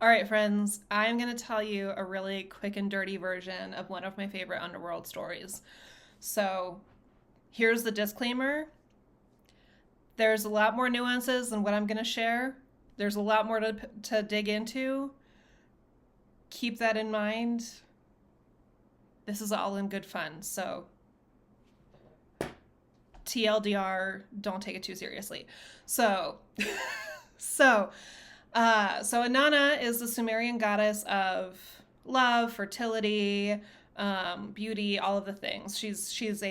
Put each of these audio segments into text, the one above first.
All right, friends, I'm going to tell you a really quick and dirty version of one of my favorite underworld stories. So, here's the disclaimer: there's a lot more nuances than what I'm going to share, there's a lot more to dig into. Keep that in mind. This is all in good fun. So, TLDR, don't take it too seriously. So, so, so Innana is the Sumerian goddess of love, fertility, beauty, all of the things. She has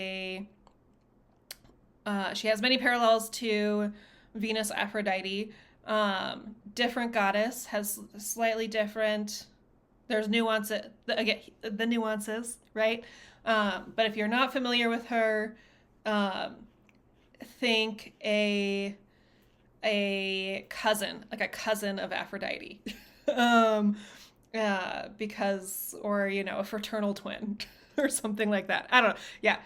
many parallels to Venus Aphrodite. Different goddess, has slightly different. There's nuances. Again, the nuances, right? But if you're not familiar with her, um, think a cousin, like a cousin of Aphrodite. um, because, or, a fraternal twin or something like that. I don't know. Yeah.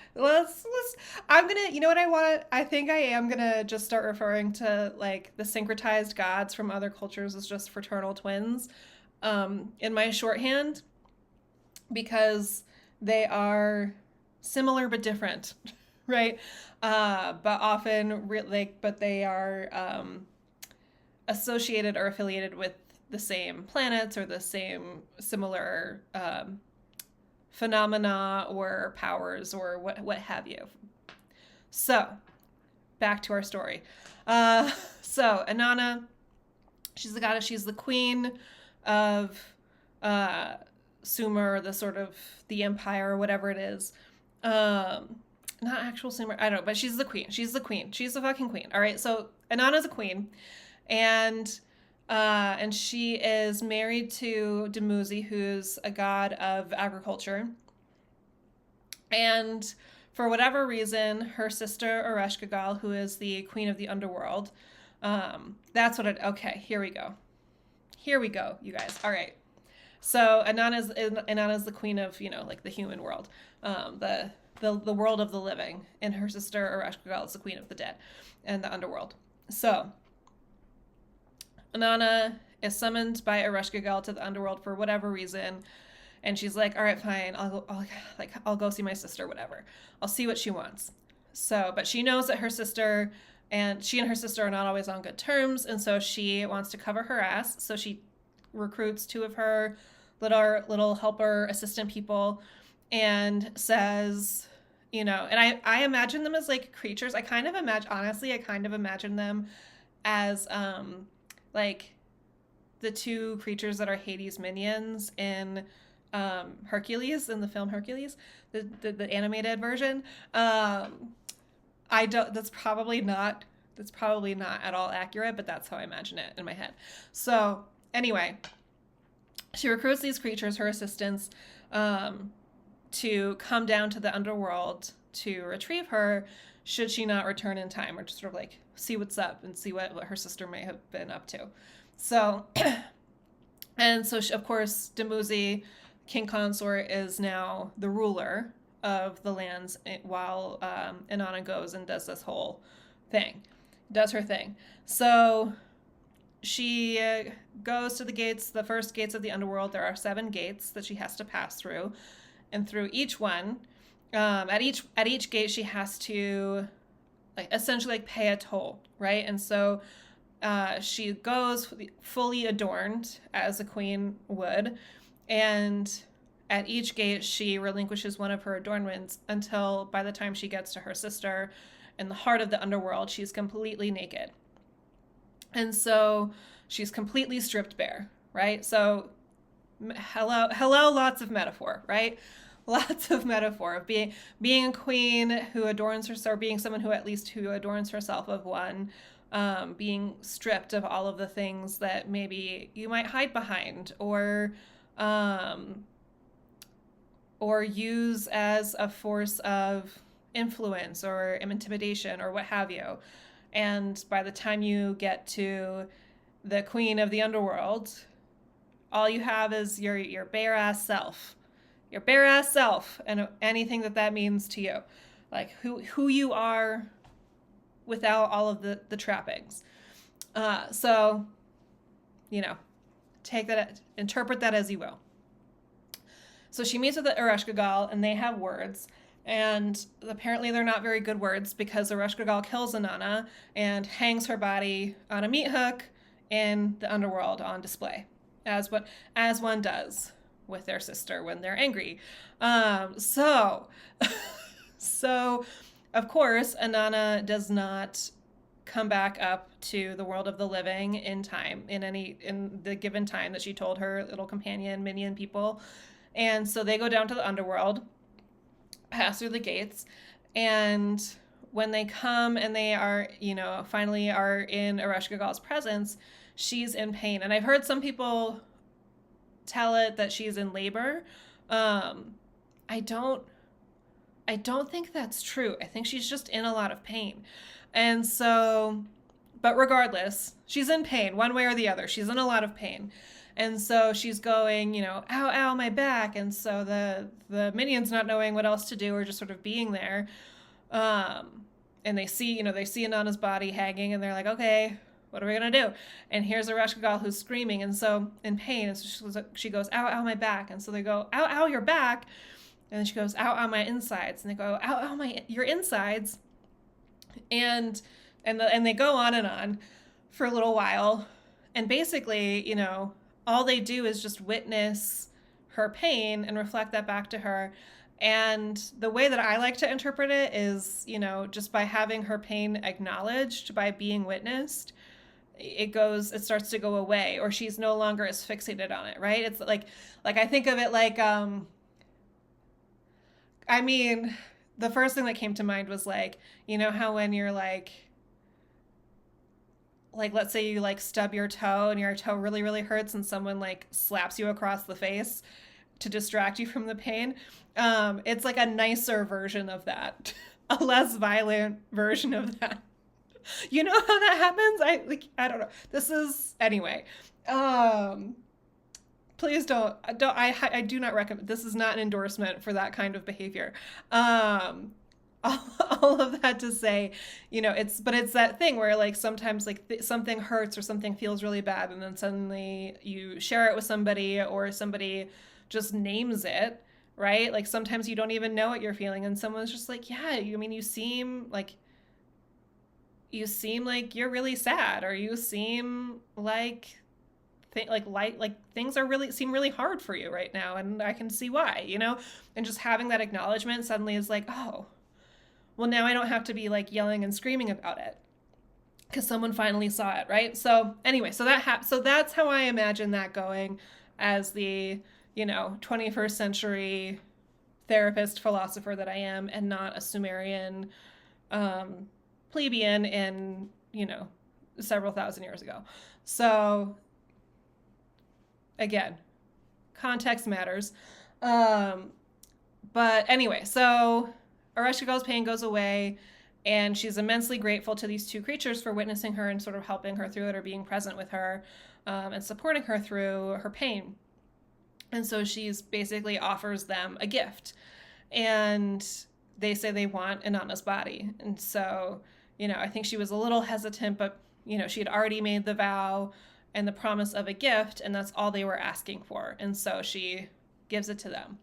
I'm going to, you know what I want? I think I am going to just start referring to like the syncretized gods from other cultures as just fraternal twins in my shorthand, because they are similar but different, right? But often, but they are associated or affiliated with the same planets or the same similar phenomena or powers or what have you. So, back to our story. So Innana, she's the goddess. She's the queen of uh, Sumer, the sort of the empire or whatever it is. Not actual Sumer. I don't know, but she's the queen. She's the queen. She's the fucking queen. All right. So Inanna's a queen, and she is married to Dumuzi, who's a god of agriculture. And for whatever reason, her sister Ereshkigal, who is the queen of the underworld, that's what it. Okay, here we go. Here we go, you guys. All right. So Inanna's the queen of like the human world, the world of the living, and her sister Ereshkigal is the queen of the dead and the underworld. So Innana is summoned by Ereshkigal to the underworld for whatever reason, and she's like, "All right, fine, I'll go see my sister, whatever. I'll see what she wants." So, but she knows that she and her sister are not always on good terms, and so she wants to cover her ass. So she recruits two of her little helper assistant people, and says, and I imagine them as like creatures. I kind of imagine them as like the two creatures that are Hades' minions in Hercules, in the film Hercules, the animated version. I don't. That's probably not at all accurate, but that's how I imagine it in my head. So anyway, she recruits these creatures, her assistants, to come down to the underworld to retrieve her, should she not return in time, or just sort of like see what's up and see what her sister may have been up to. So, and so of course, Dumuzi, king consort, is now the ruler of the lands while Innana goes and does this whole thing, does her thing. So she goes to the first gates of the underworld. There are 7 gates that she has to pass through, and through each one, at each gate, she has to essentially pay a toll, right? And so she goes fully adorned as a queen would, and at each gate she relinquishes one of her adornments until by the time she gets to her sister in the heart of the underworld, she's completely naked. And so she's completely stripped bare, right? So hello, lots of metaphor, right? Lots of metaphor of being a queen who adorns herself, or being someone who adorns herself of one, being stripped of all of the things that maybe you might hide behind, or use as a force of influence or intimidation or what have you. And by the time you get to the queen of the underworld, all you have is your bare ass self, and anything that means to you, like who you are without all of the trappings. So, interpret that as you will. So she meets with the Ereshkigal, and they have words. And apparently they're not very good words, because Ereshkigal kills Innana and hangs her body on a meat hook in the underworld on display, as one does with their sister when they're angry. So of course Innana does not come back up to the world of the living in the given time that she told her little companion minion people. And so they go down to the underworld, pass through the gates, and when they come and they are, finally are in Ereshkigal's presence, she's in pain. And I've heard some people tell it that she's in labor. I don't think that's true. I think she's just in a lot of pain. And so, but regardless, she's in pain one way or the other. She's in a lot of pain. And so she's going, ow, ow, my back. And so the minions, not knowing what else to do, are just sort of being there. And they see Innana's body hanging, and they're like, okay, what are we going to do? And here's Ereshkigal who's screaming, and so in pain. And so she goes, ow, ow, my back. And so they go, ow, ow, your back. And then she goes, ow, ow, my insides. And they go, ow, ow, your insides. And they go on for a little while. And basically, all they do is just witness her pain and reflect that back to her. And the way that I like to interpret it is, just by having her pain acknowledged, by being witnessed, it starts to go away, or she's no longer as fixated on it, right? It's like I think of it like, the first thing that came to mind was how when you're let's say you stub your toe and your toe really, really hurts, and someone slaps you across the face to distract you from the pain. It's a nicer version of that, a less violent version of that. You know how that happens? I don't know. This is, anyway. Please don't, I do not recommend, this is not an endorsement for that kind of behavior. All of that to say, it's that thing where sometimes something hurts or something feels really bad, and then suddenly you share it with somebody, or somebody just names it, right? Sometimes you don't even know what you're feeling, and someone's just yeah, you seem like you're really sad, or you seem things seem really hard for you right now, and I can see why, and just having that acknowledgement suddenly is oh, well, now I don't have to be yelling and screaming about it because someone finally saw it, right? So anyway, so that's how I imagine that going, as the 21st century therapist philosopher that I am, and not a Sumerian plebeian in several thousand years ago. So again, context matters. But anyway, so Ereshkigal's pain goes away, and she's immensely grateful to these two creatures for witnessing her and sort of helping her through it, or being present with her, and supporting her through her pain. And so she's basically offers them a gift, and they say they want Innana's body. And so, I think she was a little hesitant, but, she had already made the vow and the promise of a gift, and that's all they were asking for. And so she gives it to them.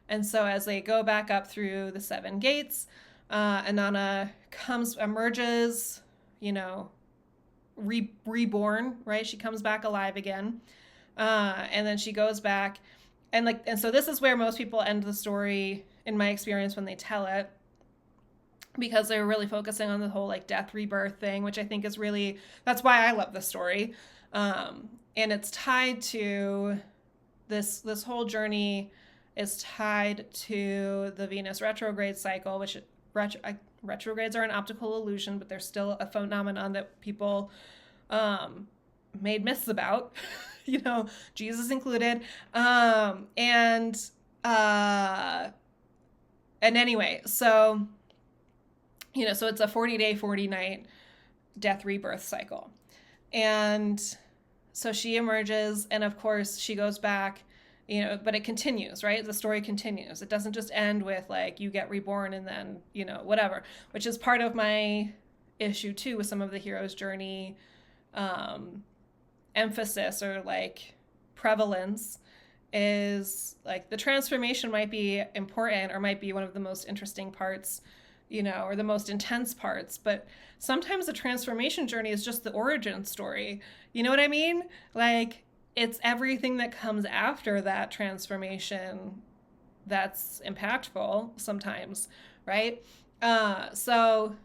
And so as they go back up through the 7 gates, Innana emerges, reborn, right? She comes back alive again. And then she goes back, and so this is where most people end the story, in my experience, when they tell it, because they're really focusing on the whole death rebirth thing, which I think is really, that's why I love this story. And it's tied to this whole journey is tied to the Venus retrograde cycle, which retrogrades are an optical illusion, but they're still a phenomenon that people made myths about, Jesus included. And anyway, so, so it's a 40-day, 40-night death rebirth cycle. And so she emerges, and of course she goes back, but it continues, right? The story continues. It doesn't just end with you get reborn and then, whatever, which is part of my issue too with some of the hero's journey emphasis, or prevalence is like the transformation might be important or might be one of the most interesting parts, or the most intense parts, but sometimes the transformation journey is just the origin story. You know what I mean? Like, it's everything that comes after that transformation that's impactful sometimes, right? So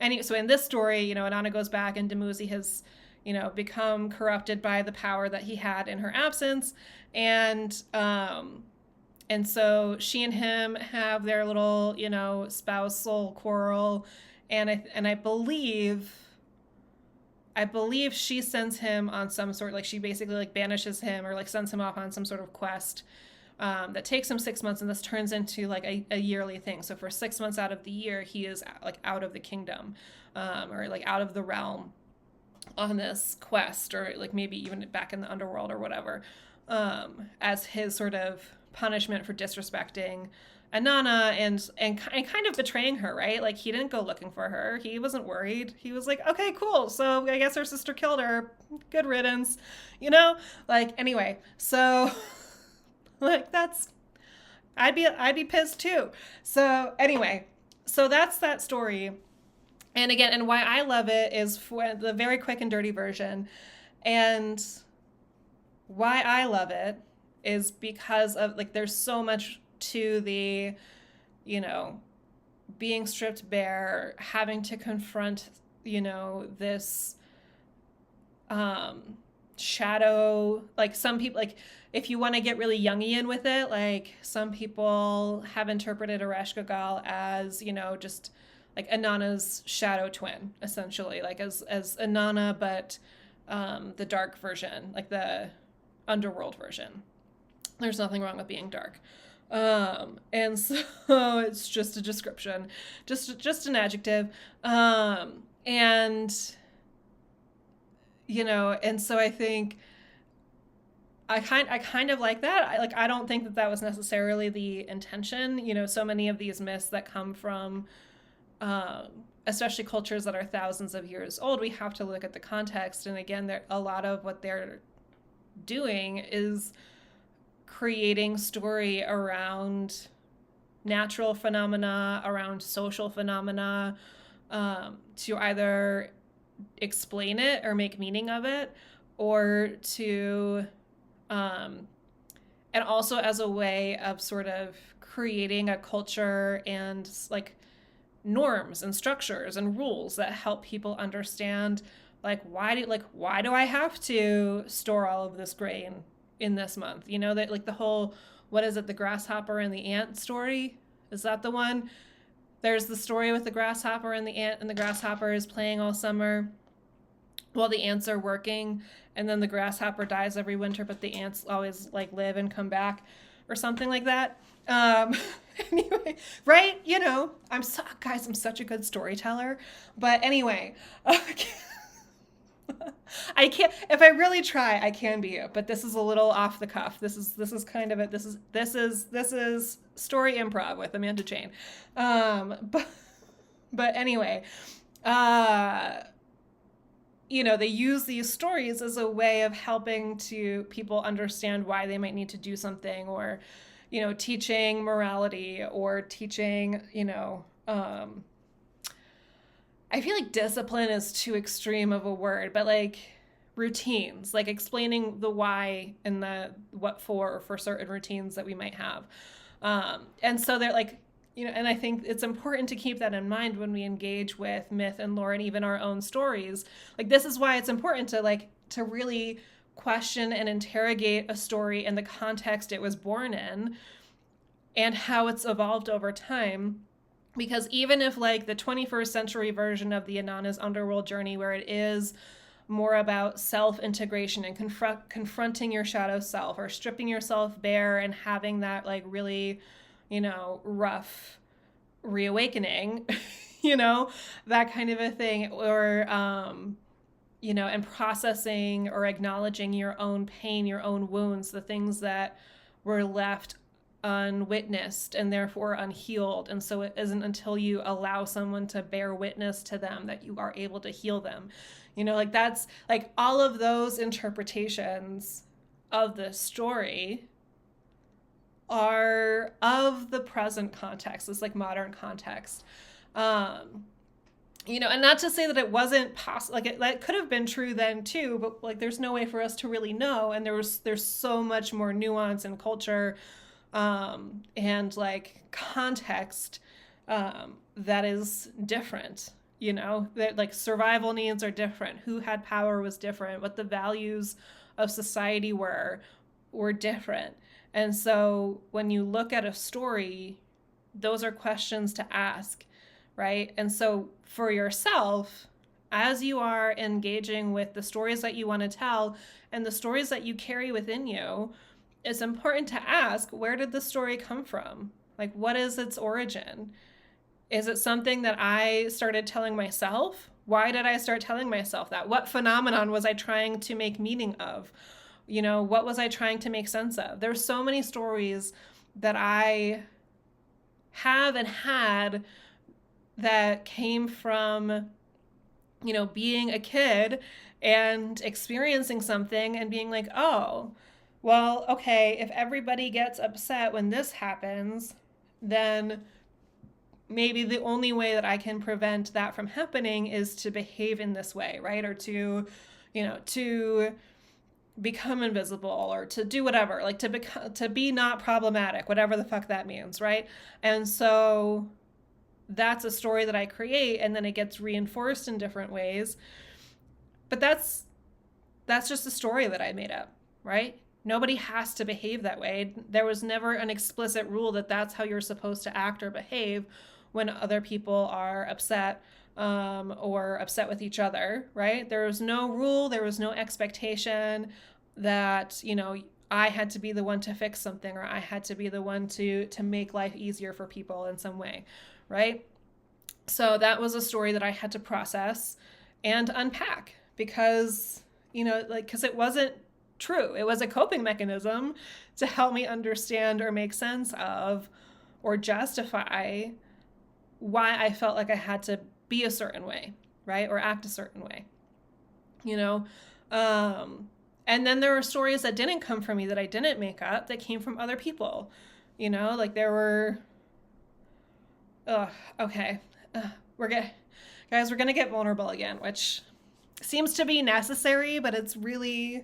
in this story, Inanna goes back and Dumuzi has, become corrupted by the power that he had in her absence. And so she and him have their little, spousal quarrel. And I believe she sends him on some sort, like she basically like banishes him or like sends him off on some sort of quest that takes him 6 months, and this turns into like a yearly thing. So for 6 months out of the year, he is like out of the kingdom, or like out of the realm on this quest, or like maybe even back in the underworld or whatever, as his sort of punishment for disrespecting Innana and kind of betraying her, right? Like, he didn't go looking for her. He wasn't worried. He was like, okay, cool. So I guess her sister killed her. Good riddance, Like, anyway, so like I'd be pissed too. So anyway, so that's that story. And again, and why I love it is for the very quick and dirty version. And why I love it is because of like there's so much to the, being stripped bare, having to confront, this shadow. Like, some people, like, if you want to get really Jungian with it, like, some people have interpreted Ereshkigal as, just like Inanna's shadow twin, essentially, like as Innana, but the dark version, like the underworld version. There's nothing wrong with being dark. And so it's just a description, just an adjective. And, and so I think I kind of like that. I don't think that was necessarily the intention. So many of these myths that come from, especially cultures that are thousands of years old, we have to look at the context. And again, a lot of what they're doing is creating story around natural phenomena, around social phenomena, to either explain it or make meaning of it, or to, and also as a way of sort of creating a culture and like norms and structures and rules that help people understand, like, why do I have to store all of this grain in this month? That like the whole, what is it, the grasshopper and the ant story? Is that the one? There's the story with the grasshopper and the ant, and the grasshopper is playing all summer while the ants are working, and then the grasshopper dies every winter, but the ants always like live and come back, or something like that. Anyway, right? I'm such a good storyteller. But anyway, I can't, if I really try, I can be it, but this is a little off the cuff. This is kind of it. This is story improv with Amanda Jane. But anyway, they use these stories as a way of helping to people understand why they might need to do something, or, teaching morality, or teaching, I feel like discipline is too extreme of a word, but like routines, like explaining the why and the what for certain routines that we might have. And so they're like, and I think it's important to keep that in mind when we engage with myth and lore and even our own stories. Like, this is why it's important to really question and interrogate a story in the context it was born in and how it's evolved over time. Because even if like the 21st century version of the Inanna's underworld journey, where it is more about self-integration and confronting your shadow self, or stripping yourself bare and having that like really, rough reawakening, that kind of a thing, or, and processing or acknowledging your own pain, your own wounds, the things that were left unwitnessed and therefore unhealed. And so it isn't until you allow someone to bear witness to them that you are able to heal them. Like, that's like all of those interpretations of the story are of the present context, this like modern context. Um, and not to say that it wasn't possible, like that could have been true then too, but like there's no way for us to really know. And there's so much more nuance and culture, and like context, that is different. That like survival needs are different. Who had power was different. What the values of society were different. And so when you look at a story, those are questions to ask, right? And so for yourself, as you are engaging with the stories that you want to tell and the stories that you carry within you, it's important to ask, where did the story come from? Like, what is its origin? Is it something that I started telling myself? Why did I start telling myself that? What phenomenon was I trying to make meaning of? What was I trying to make sense of? There's so many stories that I have and had that came from, being a kid and experiencing something and being like, oh, well, okay, if everybody gets upset when this happens, then maybe the only way that I can prevent that from happening is to behave in this way, right? Or to become invisible, or to do whatever, like to be not problematic, whatever the fuck that means, right? And so that's a story that I create, and then it gets reinforced in different ways. But that's just a story that I made up, right? Nobody has to behave that way. There was never an explicit rule that that's how you're supposed to act or behave when other people are upset, or upset with each other, right? There was no rule, there was no expectation that, I had to be the one to fix something, or I had to be the one to make life easier for people in some way, right? So that was a story that I had to process and unpack because, because it wasn't true. It was a coping mechanism to help me understand or make sense of or justify why I felt like I had to be a certain way, right? Or act a certain way, and then there were stories that didn't come from me, that I didn't make up, that came from other people, like there were, okay. We're gonna get vulnerable again, which seems to be necessary, but it's really,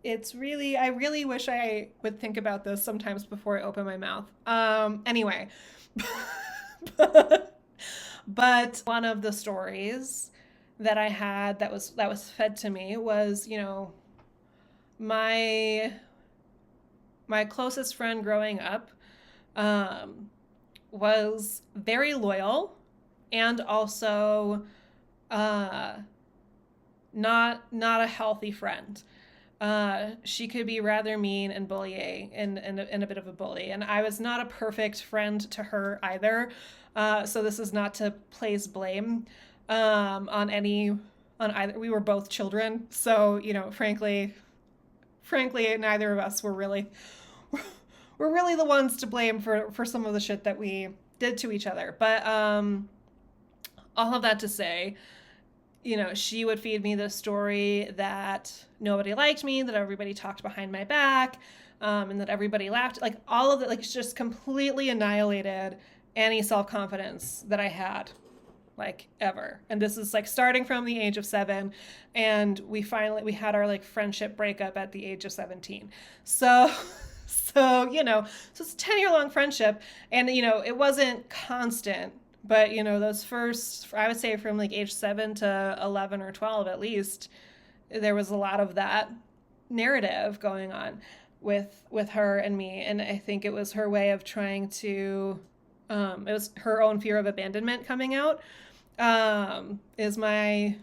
I really wish I would think about this sometimes before I open my mouth. Anyway, but one of the stories that I had that was fed to me was, my closest friend growing up, was very loyal and also, not a healthy friend. She could be rather mean and bullying, and a bit of a bully. And I was not a perfect friend to her either. So this is not to place blame, on either. We were both children, so frankly, neither of us were really the ones to blame for some of the shit that we did to each other. But all of that to say, she would feed me the story that nobody liked me, that everybody talked behind my back, and that everybody laughed. Like all of it, like just completely annihilated any self-confidence that I had, like ever. And this is like starting from the age of 7, and we had our like friendship breakup at the age of 17. So so it's a 10-year-long friendship, and it wasn't constant. But, those first, I would say from like age 7 to 11 or 12 at least, there was a lot of that narrative going on with her and me. And I think it was her way of trying to, it was her own fear of abandonment coming out, is my,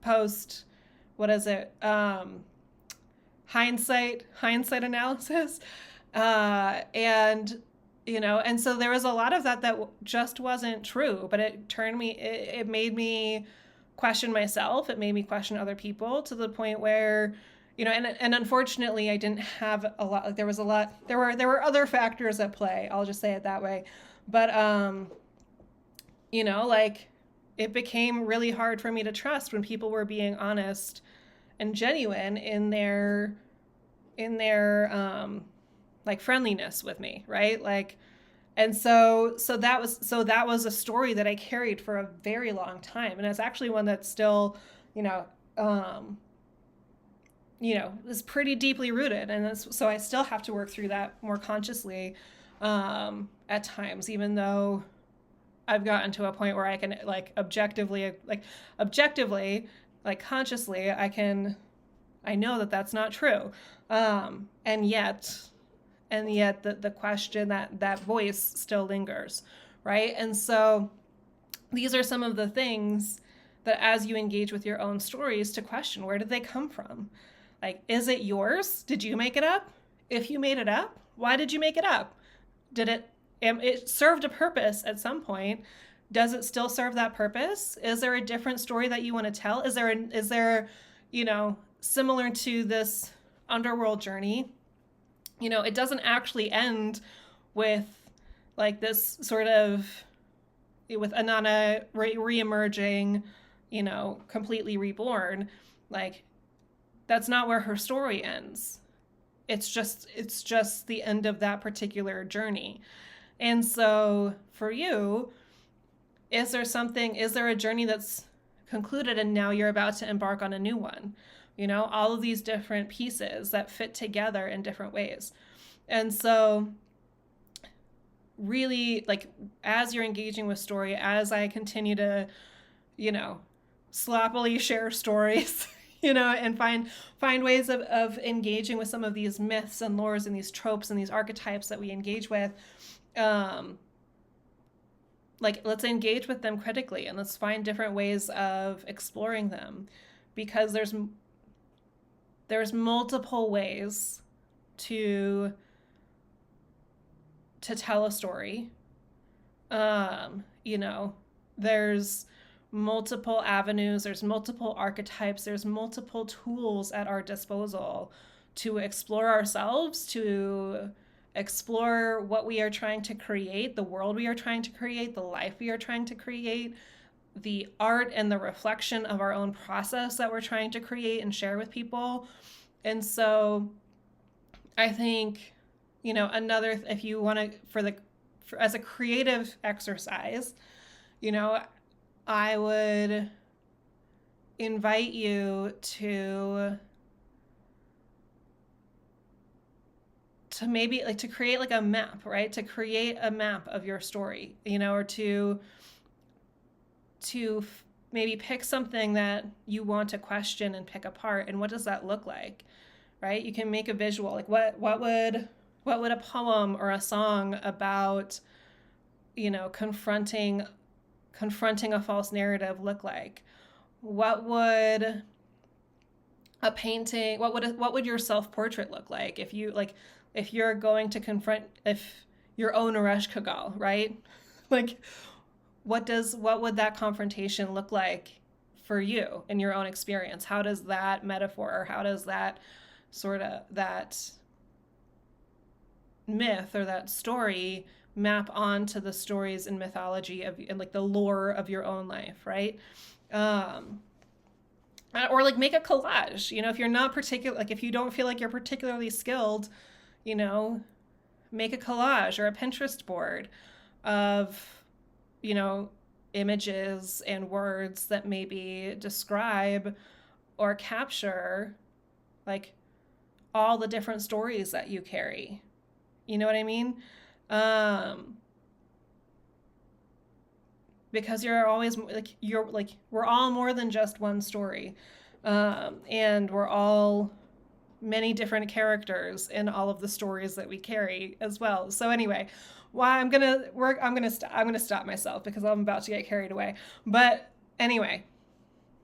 post, what is it? Hindsight analysis. And so there was a lot of that just wasn't true, but it made me question myself. It made me question other people to the point where, and unfortunately I didn't have a lot, like there were other factors at play. I'll just say it that way. But, like it became really hard for me to trust when people were being honest and genuine in their like friendliness with me, right? Like, and that was a story that I carried for a very long time, and it's actually one that's still, you know, um, is pretty deeply rooted, and so I still have to work through that more consciously at times, even though I've gotten to a point where I can objectively, like consciously, I know that that's not true, and yet the question, that voice still lingers, right? And so these are some of the things that, as you engage with your own stories, to question, where did they come from? Like, is it yours? Did you make it up? If you made it up, why did you make it up? Did it served a purpose at some point? Does it still serve that purpose? Is there a different story that you want to tell? Is there, similar to this underworld journey, it doesn't actually end with like this sort of, with Innana re-emerging, completely reborn. Like, that's not where her story ends. It's just the end of that particular journey. And so for you, is there a journey that's concluded and now you're about to embark on a new one? All of these different pieces that fit together in different ways. And so really, like, as you're engaging with story, as I continue to, sloppily share stories, and find ways of engaging with some of these myths and lores and these tropes and these archetypes that we engage with, like, let's engage with them critically, and let's find different ways of exploring them, because there's multiple ways to tell a story. There's multiple avenues, there's multiple archetypes, there's multiple tools at our disposal to explore ourselves, to explore what we are trying to create, the world we are trying to create, the life we are trying to create, the art and the reflection of our own process that we're trying to create and share with people. And so I think, another, if you want to, as a creative exercise, I would invite you to maybe, like, to create like a map, right? To create a map of your story, or to maybe pick something that you want to question and pick apart, and what does that look like, right? You can make a visual, like what would a poem or a song about, confronting a false narrative look like? What would a painting, what would your self-portrait look like if you're going to confront your own Naresh Kagal, right? Like, what would that confrontation look like for you in your own experience? How does that metaphor, or how does that sort of, that myth or that story map onto the stories and mythology and like the lore of your own life, right? Or like make a collage, if you're not particular, like if you don't feel like you're particularly skilled, make a collage or a Pinterest board of, images and words that maybe describe or capture, like, all the different stories that you carry. You know what I mean? Because you're always like, we're all more than just one story. And we're all many different characters in all of the stories that we carry as well. So anyway, I'm gonna stop myself because I'm about to get carried away. But anyway,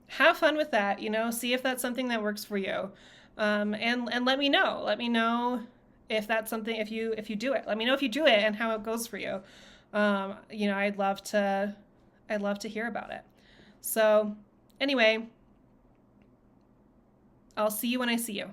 have fun with that. See if that's something that works for you, and let me know. Let me know if that's something, if you do it. Let me know if you do it and how it goes for you. I'd love to hear about it. So anyway, I'll see you when I see you.